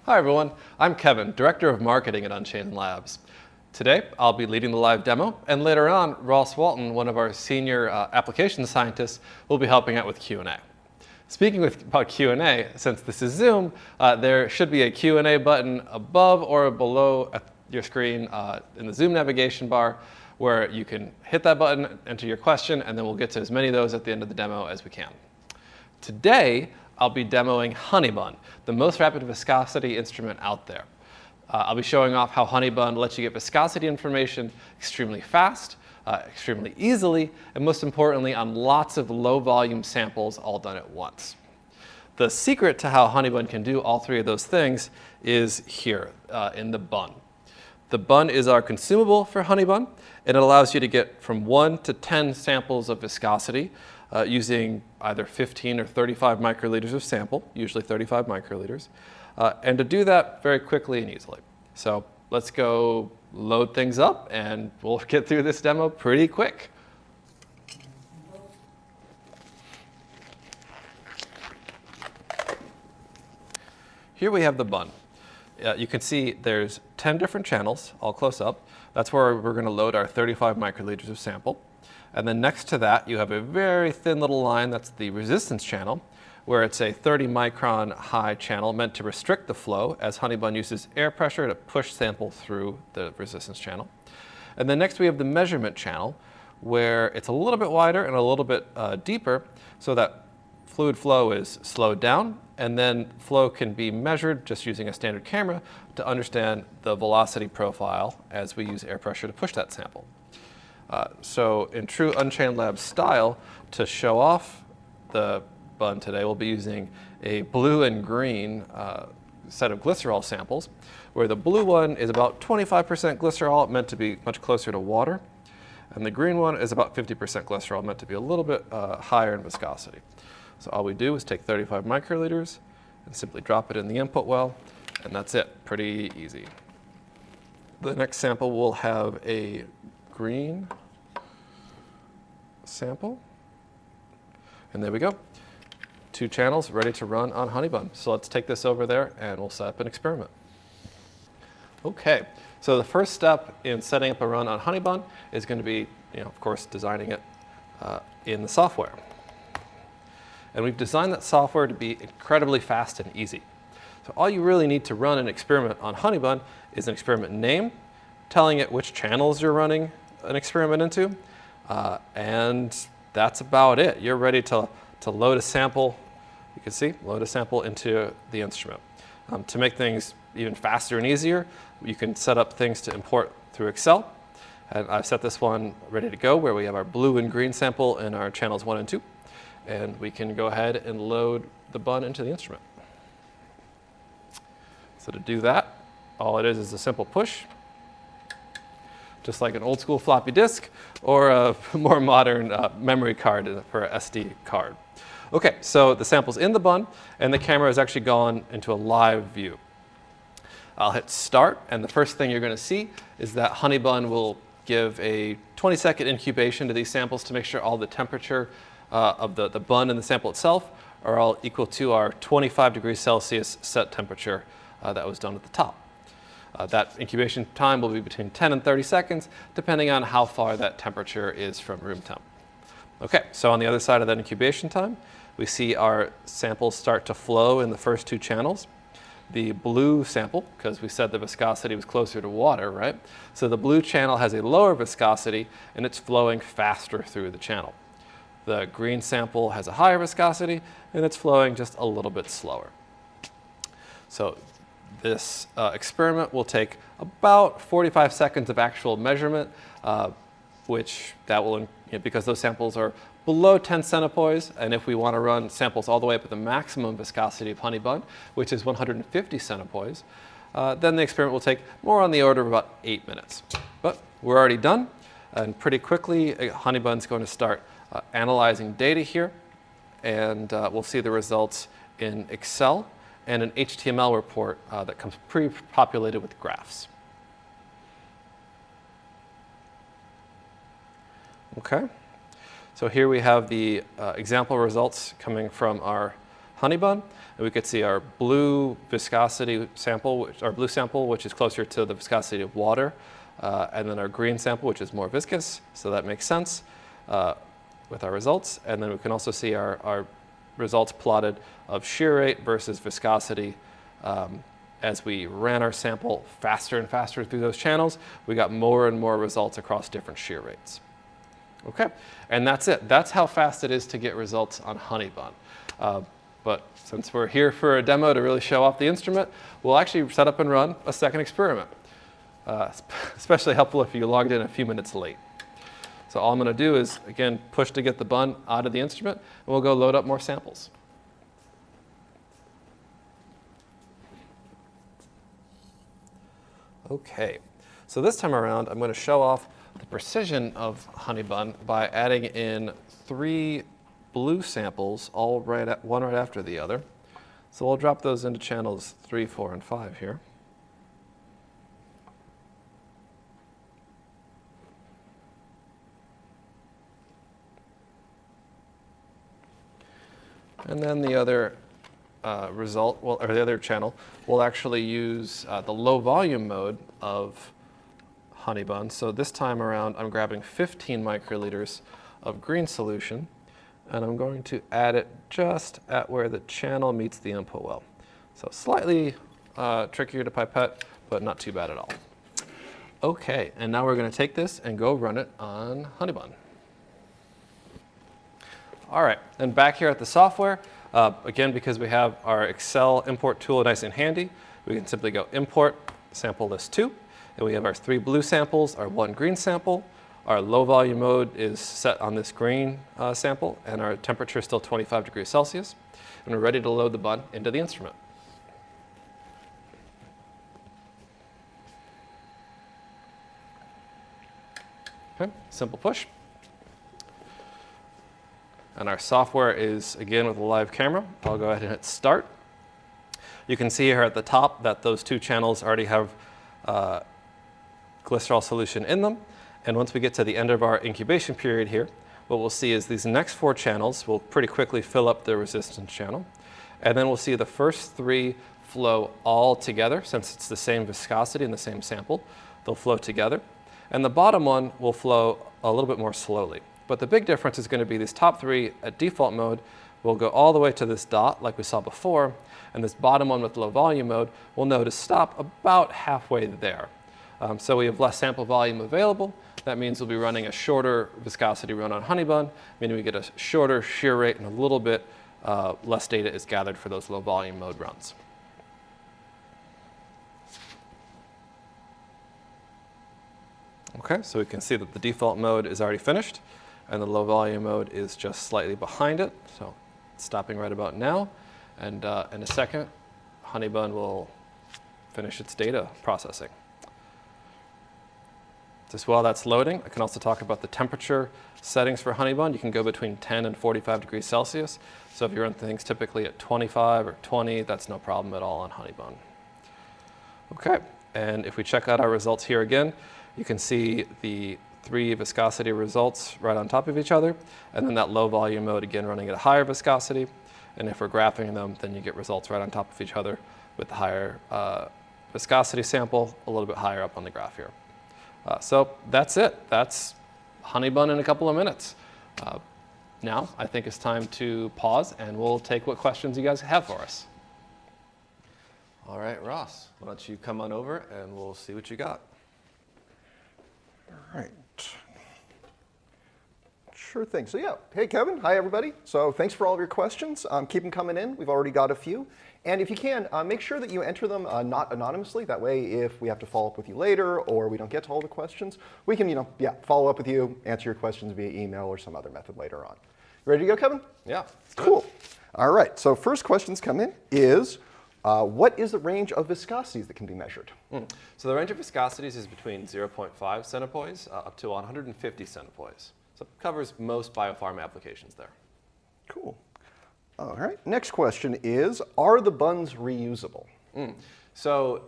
Hi everyone, I'm Kevin, Director of Marketing at Unchained Labs. Today, I'll be leading the live demo, and later on, Ross Walton, one of our senior application scientists, will be helping out with Q&A. Speaking about Q&A, since this is Zoom, there should be a Q&A button above or below at your screen in the Zoom navigation bar, where you can hit that button, enter your question, and then we'll get to as many of those at the end of the demo as we can. Today, I'll be demoing Honeybun, the most rapid viscosity instrument out there. I'll be showing off how Honeybun lets you get viscosity information extremely fast, extremely easily, and most importantly on lots of low volume samples all done at once. The secret to how Honeybun can do all three of those things is here in the bun. The bun is our consumable for Honeybun, and it allows you to get from 1 to 10 samples of viscosity using either 15 or 35 microliters of sample, usually 35 microliters, and to do that very quickly and easily. So let's go load things up and we'll get through this demo pretty quick. Here we have the bun. You can see there's 10 different channels, all close up. That's where we're going to load our 35 microliters of sample. And then next to that, you have a very thin little line, that's the resistance channel, where it's a 30 micron high channel meant to restrict the flow as Honeybun uses air pressure to push sample through the resistance channel. And then next we have the measurement channel, where it's a little bit wider and a little bit deeper, so that fluid flow is slowed down, and then flow can be measured just using a standard camera to understand the velocity profile as we use air pressure to push that sample. So in true Unchained Labs style, to show off the bun today, we'll be using a blue and green set of glycerol samples, where the blue one is about 25% glycerol, meant to be much closer to water, and the green one is about 50% glycerol, meant to be a little bit higher in viscosity. So all we do is take 35 microliters and simply drop it in the input well, and that's it. Pretty easy. The next sample will have a green sample, and there we go. 2 channels ready to run on Honeybun. So let's take this over there and we'll set up an experiment. Okay, so the first step in setting up a run on Honeybun is going to be, of course, designing it in the software. And we've designed that software to be incredibly fast and easy. So all you really need to run an experiment on Honeybun is an experiment name, telling it which channels you're running an experiment into, and that's about it. You're ready to load a sample. You can see, load a sample into the instrument. To make things even faster and easier, you can set up things to import through Excel. And I've set this one ready to go, where we have our blue and green sample in our channels 1 and 2. And we can go ahead and load the bun into the instrument. So to do that, all it is a simple push, just like an old school floppy disk or a more modern memory card for an SD card. Okay, so the sample's in the bun, and the camera has actually gone into a live view. I'll hit start, and the first thing you're going to see is that Honeybun will give a 20-second incubation to these samples to make sure all the temperature of the bun and the sample itself are all equal to our 25 degrees Celsius set temperature that was done at the top. That incubation time will be between 10 and 30 seconds, depending on how far that temperature is from room temp. Okay, so on the other side of that incubation time, we see our samples start to flow in the first 2 channels. The blue sample, because we said the viscosity was closer to water, right? So the blue channel has a lower viscosity, and it's flowing faster through the channel. The green sample has a higher viscosity, and it's flowing just a little bit slower. So this experiment will take about 45 seconds of actual measurement, which that will, because those samples are below 10 centipoise, and if we want to run samples all the way up at the maximum viscosity of Honeybun, which is 150 centipoise, then the experiment will take more on the order of about 8 minutes. But we're already done, and pretty quickly Honeybun's going to start analyzing data here, and we'll see the results in Excel and an HTML report that comes pre-populated with graphs. Okay, so here we have the example results coming from our Honeybun, and we could see our blue viscosity sample, our blue sample, which is closer to the viscosity of water, and then our green sample, which is more viscous, so that makes sense with our results. And then we can also see our results plotted of shear rate versus viscosity. As we ran our sample faster and faster through those channels, we got more and more results across different shear rates. Okay, and that's it. That's how fast it is to get results on Honeybun. But since we're here for a demo to really show off the instrument, we'll actually set up and run a second experiment. Especially helpful if you logged in a few minutes late. So all I'm going to do is, again, push to get the bun out of the instrument, and we'll go load up more samples. Okay, so this time around, I'm going to show off the precision of Honeybun by adding in 3 blue samples, all one right after the other. So we'll drop those into channels 3, 4, and 5 here. And then the other result, or the other channel, we'll actually use the low volume mode of Honeybun. So this time around, I'm grabbing 15 microliters of green solution, and I'm going to add it just at where the channel meets the input well. So slightly trickier to pipette, but not too bad at all. Okay, and now we're going to take this and go run it on Honeybun. All right, and back here at the software, again, because we have our Excel import tool nice and handy, we can simply go import sample list 2, and we have our 3 blue samples, our 1 green sample. Our low volume mode is set on this green sample, and our temperature is still 25 degrees Celsius. And we're ready to load the bun into the instrument. Okay, simple push. And our software is, again, with a live camera. I'll go ahead and hit start. You can see here at the top that those 2 channels already have glycerol solution in them. And once we get to the end of our incubation period here, what we'll see is these next 4 channels will pretty quickly fill up the resistance channel. And then we'll see the first 3 flow all together. Since it's the same viscosity and the same sample, they'll flow together. And the bottom one will flow a little bit more slowly. But the big difference is going to be these top 3 at default mode will go all the way to this dot like we saw before, and this bottom one with low volume mode will know to stop about halfway there. So we have less sample volume available. That means we'll be running a shorter viscosity run on Honeybun, meaning we get a shorter shear rate and a little bit less data is gathered for those low volume mode runs. Okay, so we can see that the default mode is already finished, and the low volume mode is just slightly behind it. So it's stopping right about now. And in a second, Honeybun will finish its data processing. Just while that's loading, I can also talk about the temperature settings for Honeybun. You can go between 10 and 45 degrees Celsius. So if you run things typically at 25 or 20, that's no problem at all on Honeybun. Okay, and if we check out our results here again, you can see the 3 viscosity results right on top of each other, and then that low volume mode again running at a higher viscosity. And if we're graphing them, then you get results right on top of each other with the higher viscosity sample a little bit higher up on the graph here. So that's it. That's Honeybun in a couple of minutes. Now I think it's time to pause, and we'll take what questions you guys have for us. All right, Ross, why don't you come on over and we'll see what you got. All right. Sure thing. So yeah, hey Kevin, hi everybody. So thanks for all of your questions. Keep them coming in. We've already got a few. And if you can, make sure that you enter them not anonymously. That way, if we have to follow up with you later or we don't get to all the questions, we can, follow up with you, answer your questions via email or some other method later on. You ready to go, Kevin? Yeah. Cool. All right. So first questions come in is, what is the range of viscosities that can be measured? So the range of viscosities is between 0.5 centipoise up to 150 centipoise. So it covers most biopharma applications there. Cool. All right. Next question is, are the buns reusable? So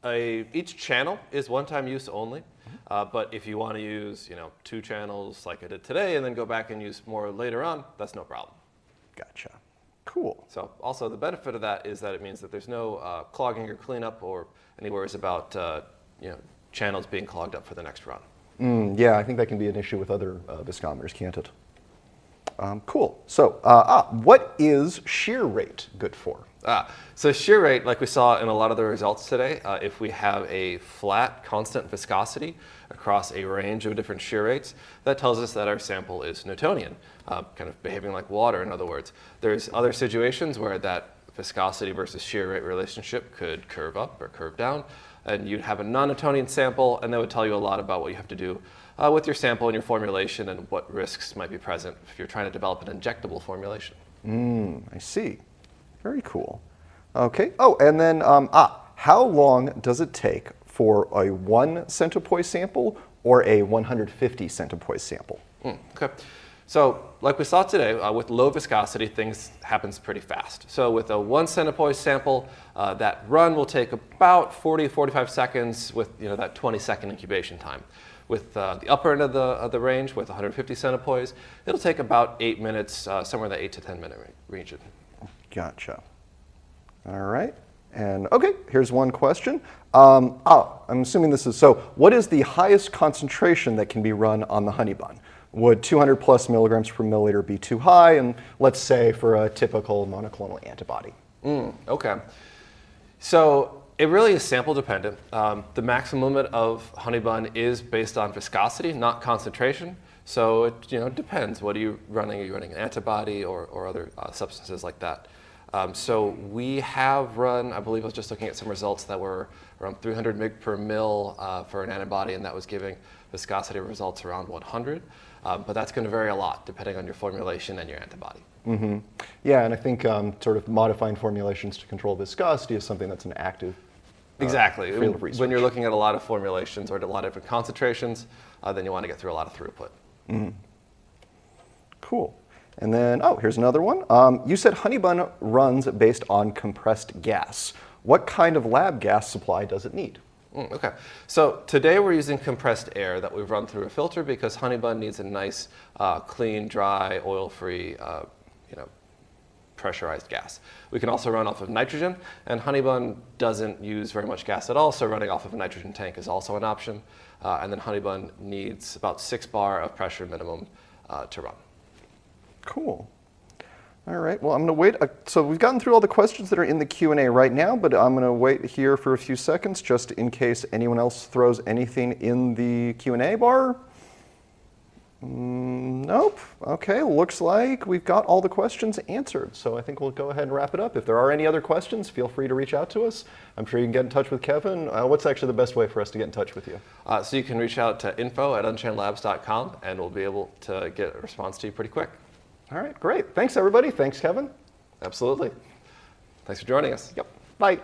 each channel is one-time use only. But if you want to use 2 channels like I did today and then go back and use more later on, that's no problem. Gotcha. Cool. Cool. So also the benefit of that is that it means that there's no clogging or cleanup or any worries about channels being clogged up for the next run. Yeah, I think that can be an issue with other viscometers, can't it? Cool. So what is shear rate good for? So shear rate, like we saw in a lot of the results today, if we have a flat, constant viscosity across a range of different shear rates, that tells us that our sample is Newtonian, kind of behaving like water, in other words. There's other situations where that viscosity versus shear rate relationship could curve up or curve down, and you'd have a non-Newtonian sample, and that would tell you a lot about what you have to do with your sample and your formulation and what risks might be present if you're trying to develop an injectable formulation. I see. Very cool. Okay. Oh, and then how long does it take for a 1 centipoise sample or a 150 centipoise sample? Okay. So like we saw today, with low viscosity, things happens pretty fast. So with a 1 centipoise sample, that run will take about 40, 45 seconds with that 20-second incubation time. With the upper end of the range, with 150 centipoise, it'll take about 8 minutes, somewhere in the 8 to 10 minute region. Gotcha. All right. And okay, here's one question. I'm assuming this is, so what is the highest concentration that can be run on the Honeybun? Would 200 plus milligrams per milliliter be too high? And let's say for a typical monoclonal antibody. Okay. So it really is sample dependent. The maximum limit of Honeybun is based on viscosity, not concentration. So it depends. What are you running? Are you running an antibody or other substances like that? So we have run, I believe I was just looking at some results that were around 300 mg per mil for an antibody, and that was giving viscosity results around 100. But that's going to vary a lot depending on your formulation and your antibody. Yeah, and I think sort of modifying formulations to control viscosity is something that's an active exactly. field of research. When you're looking at a lot of formulations or a lot of different concentrations, then you want to get through a lot of throughput. Cool. And then, here's another one. You said Honeybun runs based on compressed gas. What kind of lab gas supply does it need? Okay, so today we're using compressed air that we've run through a filter because Honeybun needs a nice, clean, dry, oil-free, pressurized gas. We can also run off of nitrogen, and Honeybun doesn't use very much gas at all, so running off of a nitrogen tank is also an option. And then Honeybun needs about 6 bar of pressure minimum to run. Cool. All right, well, I'm going to wait. So we've gotten through all the questions that are in the Q&A right now, but I'm going to wait here for a few seconds just in case anyone else throws anything in the Q&A bar. Nope. Okay, looks like we've got all the questions answered. So I think we'll go ahead and wrap it up. If there are any other questions, feel free to reach out to us. I'm sure you can get in touch with Kevin. What's actually the best way for us to get in touch with you? So you can reach out to info@unchainedlabs.com, and we'll be able to get a response to you pretty quick. All right, great. Thanks, everybody. Thanks, Kevin. Absolutely. Thanks for joining us. Yep. Bye.